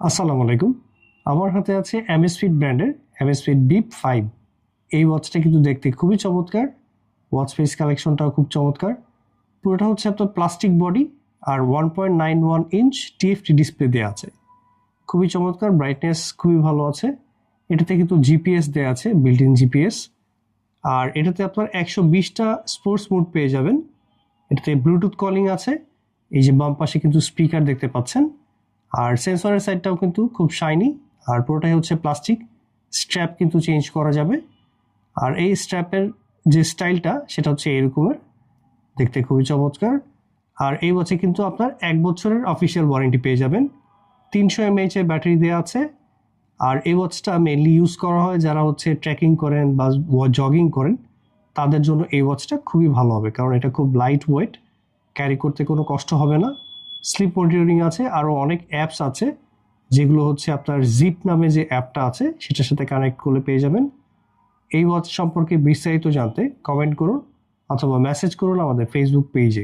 আসসালামু আলাইকুম। আমার হাতে আছে অ্যামসফিট ব্র্যান্ডের অ্যামসফিট বিপ 5। এই ওয়াচটা কিন্তু দেখতে খুবই চমৎকার। ওয়াচ ফেস কালেকশনটাও খুব চমৎকার। পুরোটা হচ্ছে আপনার প্লাস্টিক বডি আর 1.91 ইঞ্চ টিএফটি ডিসপ্লে দেওয়া আছে। খুবই চমৎকার, ব্রাইটনেস খুবই ভালো আছে। এটাতে কিন্তু জিপিএস দেওয়া আছে, বিল্ট ইন জিপিএস। আর এটাতে আপনার 120টা স্পোর্টস মোড পেয়ে যাবেন। এটাতে ব্লুটুথ কলিং আছে। এই যে বাম পাশে কিন্তু স্পিকার দেখতে পাচ্ছেন। আর সেন্সরের সাইডটাও কিন্তু খুব শাইনি। আর পুরোটাই হচ্ছে প্লাস্টিক। স্ট্র্যাপ কিন্তু চেঞ্জ করা যাবে। আর এই স্ট্র্যাপের যে স্টাইলটা সেটা হচ্ছে এরকমের, দেখতে খুবই চমৎকার। আর এই ওয়াচে কিন্তু আপনার 1 বছরের অফিসিয়াল ওয়ারেন্টি পেয়ে যাবেন। 300 mAh এর ব্যাটারি দেওয়া আছে। আর এই ওয়াচটা মেনলি ইউজ করা হয় যারা হচ্ছে ট্রেকিং করেন বা জগিং করেন, তাদের জন্য এই ওয়াচটা খুবই ভালো হবে, কারণ এটা খুব লাইট ওয়েট, ক্যারি করতে কোনো কষ্ট হবে না। স্লিপ মনিটরিং আছে, আরও অনেক অ্যাপস আছে যেগুলো হচ্ছে আপনার জিপ নামে যে অ্যাপটা আছে সেটার সাথে কানেক্ট করলে পেয়ে যাবেন। এই ওয়াচ সম্পর্কে বিস্তারিত জানতে কমেন্ট করুন অথবা মেসেজ করুন আমাদের ফেসবুক পেজে।